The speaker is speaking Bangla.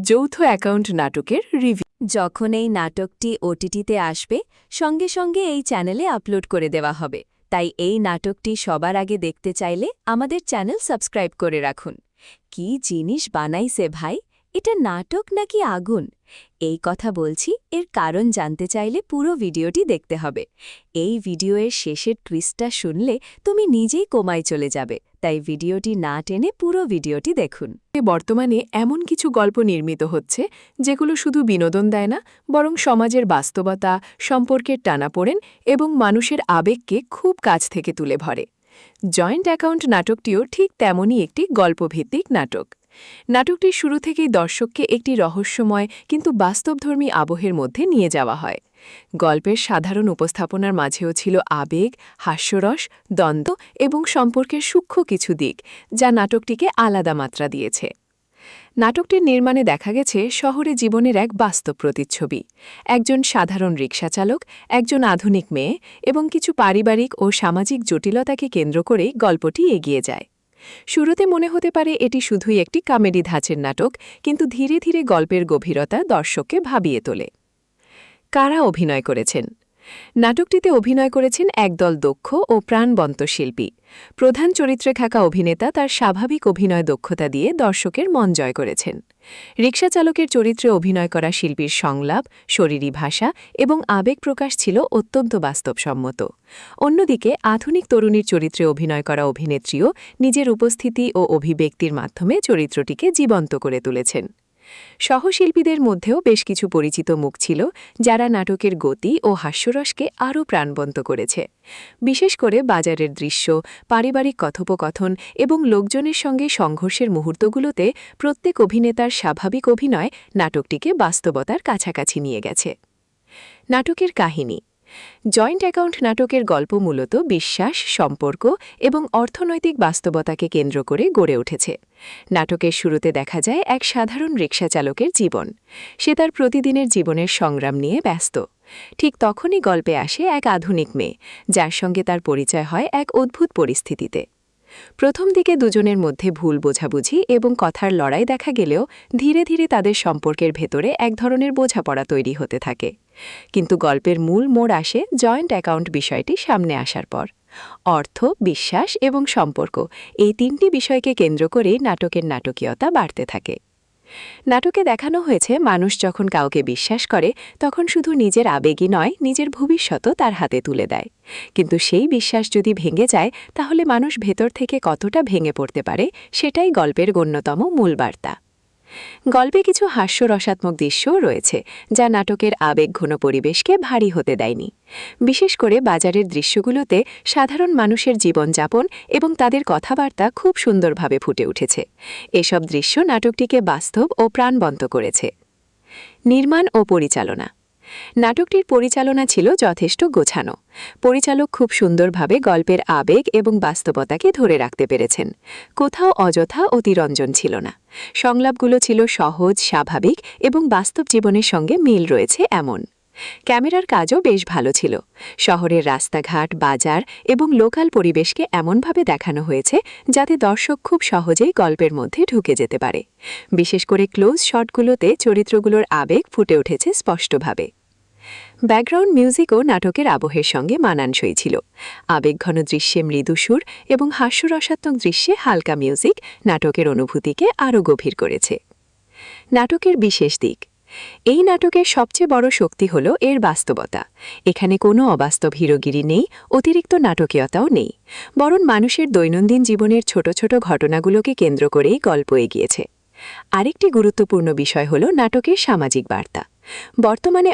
যৌথ অ্যাকাউন্ট নাটকের রিভিউ। যখন এই নাটকটি ওটিটিতে আসবে সঙ্গে সঙ্গে এই চ্যানেলে আপলোড করে দেওয়া হবে, তাই এই নাটকটি সবার আগে দেখতে চাইলে আমাদের চ্যানেল সাবস্ক্রাইব করে রাখুন। কি জিনিস বানাইছে ভাই, এটা নাটক নাকি আগুন? এই কথা বলছি, এর কারণ জানতে চাইলে পুরো ভিডিওটি দেখতে হবে। এই ভিডিওর শেষের টুইস্টটা শুনলে তুমি নিজেই কোমায় চলে যাবে, তাই ভিডিওটি না টেনে পুরো ভিডিওটি দেখুন। বর্তমানে এমন কিছু গল্প নির্মিত হচ্ছে যেগুলো শুধু বিনোদন দেয় না, বরং সমাজের বাস্তবতা, সম্পর্কের টানাপোড়েন এবং মানুষের আবেগকে খুব কাছ থেকে তুলে ধরে। জয়েন্ট অ্যাকাউন্ট নাটকটিও ঠিক তেমনই একটি গল্পভিত্তিক নাটক। নাটকটির শুরু থেকেই দর্শককে একটি রহস্যময় কিন্তু বাস্তবধর্মী আবহের মধ্যে নিয়ে যাওয়া হয়। গল্পের সাধারণ উপস্থাপনার মাঝেও ছিল আবেগ, হাস্যরস, দ্বন্দ্ব এবং সম্পর্কের সূক্ষ্ম কিছু দিক, যা নাটকটিকে আলাদা মাত্রা দিয়েছে। নাটকটির নির্মাণে দেখা গেছে শহরে জীবনের এক বাস্তব প্রতিচ্ছবি। একজন সাধারণ রিকশাচালক, একজন আধুনিক মেয়ে এবং কিছু পারিবারিক ও সামাজিক জটিলতাকে কেন্দ্র করেই গল্পটি এগিয়ে যায়। শুরুতে মনে হতে পারে এটি শুধুই একটি কমেডি ধাঁচের নাটক, কিন্তু ধীরে ধীরে গল্পের গভীরতা দর্শককে ভাবিয়ে তোলে। কারা অভিনয় করেছেন? নাটকটিতে অভিনয় করেছেন একদল দক্ষ ও প্রাণবন্ত শিল্পী। প্রধান চরিত্রে থাকা অভিনেতা তার স্বাভাবিক অভিনয় দক্ষতা দিয়ে দর্শকের মন জয় করেছেন। রিকশাচালকের চরিত্রে অভিনয় করা শিল্পীর সংলাপ, শরীরী ভাষা এবং আবেগ প্রকাশ ছিল অত্যন্ত বাস্তবসম্মত। অন্যদিকে আধুনিক তরুণীর চরিত্রে অভিনয় করা অভিনেত্রীও নিজের উপস্থিতি ও অভিব্যক্তির মাধ্যমে চরিত্রটিকে জীবন্ত করে তুলেছেন। সহশিল্পীদের মধ্যেও বেশ কিছু পরিচিত মুখ ছিল, যারা নাটকের গতি ও হাস্যরসকে আরও প্রাণবন্ত করেছে। বিশেষ করে বাজারের দৃশ্য, পারিবারিক কথোপকথন এবং লোকজনের সঙ্গে সংঘর্ষের মুহূর্তগুলোতে প্রত্যেক অভিনেতার স্বাভাবিক অভিনয় নাটকটিকে বাস্তবতার কাছাকাছি নিয়ে গেছে। নাটকের কাহিনী। জয়েন্ট অ্যাকাউন্ট নাটকের গল্প মূলত বিশ্বাস, সম্পর্ক এবং অর্থনৈতিক বাস্তবতাকে কেন্দ্র করে গড়ে উঠেছে। নাটকের শুরুতে দেখা যায় এক সাধারণ রিকশাচালকের জীবন। সে তার প্রতিদিনের জীবনের সংগ্রাম নিয়ে ব্যস্ত। ঠিক তখনই গল্পে আসে এক আধুনিক মেয়ে, যার সঙ্গে তার পরিচয় হয় এক অদ্ভুত পরিস্থিতিতে। প্রথম দিকে দুজনের মধ্যে ভুল বোঝাবুঝি এবং কথার লড়াই দেখা গেলেও ধীরে ধীরে তাদের সম্পর্কের ভেতরে এক ধরনের বোঝাপড়া তৈরি হতে থাকে। কিন্তু গল্পের মূল মোড় আসে জয়েন্ট অ্যাকাউন্ট বিষয়টি সামনে আসার পর। অর্থ, বিশ্বাস এবং সম্পর্ক, এই তিনটি বিষয়কে কেন্দ্র করে নাটকের নাটকীয়তা বাড়তে থাকে। নাটকে দেখানো হয়েছে মানুষ যখন কাউকে বিশ্বাস করে তখন শুধু নিজের আবেগই নয়, নিজের ভবিষ্যতও তার হাতে তুলে দেয়। কিন্তু সেই বিশ্বাস যদি ভেঙে যায়, তাহলে মানুষ ভেতর থেকে কতটা ভেঙে পড়তে পারে, সেটাই গল্পের অন্যতম মূল বার্তা। গল্পে কিছু হাস্যরসাত্মক দৃশ্যও রয়েছে, যা নাটকের আবেগঘন পরিবেশকে ভারী হতে দেয়নি। বিশেষ করে বাজারের দৃশ্যগুলোতে সাধারণ মানুষের জীবনযাপন এবং তাদের কথাবার্তা খুব সুন্দরভাবে ফুটে উঠেছে। এসব দৃশ্য নাটকটিকে বাস্তব ও প্রাণবন্ত করেছে। নির্মাণ ও পরিচালনা। নাটকটির পরিচালনা ছিল যথেষ্ট গোছানো। পরিচালক খুব সুন্দরভাবে গল্পের আবেগ এবং বাস্তবতাকে ধরে রাখতে পেরেছেন। কোথাও অযথা অতিরঞ্জন ছিল না। সংলাপগুলো ছিল সহজ, স্বাভাবিক এবং বাস্তব জীবনের সঙ্গে মিল রয়েছে এমন। ক্যামেরার কাজও বেশ ভালো ছিল। শহরের রাস্তাঘাট, বাজার এবং লোকাল পরিবেশকে এমনভাবে দেখানো হয়েছে যাতে দর্শক খুব সহজেই গল্পের মধ্যে ঢুকে যেতে পারে। বিশেষ করে ক্লোজ শটগুলোতে চরিত্রগুলোর আবেগ ফুটে উঠেছে স্পষ্টভাবে। ব্যাকগ্রাউন্ড মিউজিকও নাটকের আবহের সঙ্গে মানানসই ছিল। আবেগঘন দৃশ্যে মৃদু সুর এবং হাস্যরসাত্মক দৃশ্যে হালকা মিউজিক নাটকের অনুভূতিকে আরও গভীর করেছে। নাটকের বিশেষ দিক। এই নাটকের সবচেয়ে বড় শক্তি হল এর বাস্তবতা। এখানে কোনো অবাস্তব হিরোগিরি নেই, অতিরিক্ত নাটকীয়তাও নেই, বরং মানুষের দৈনন্দিন জীবনের ছোট ছোট ঘটনাগুলোকে কেন্দ্র করেই গল্প এগিয়েছে। আরেকটি গুরুত্বপূর্ণ বিষয় হল নাটকের সামাজিক বার্তা। বর্তমানে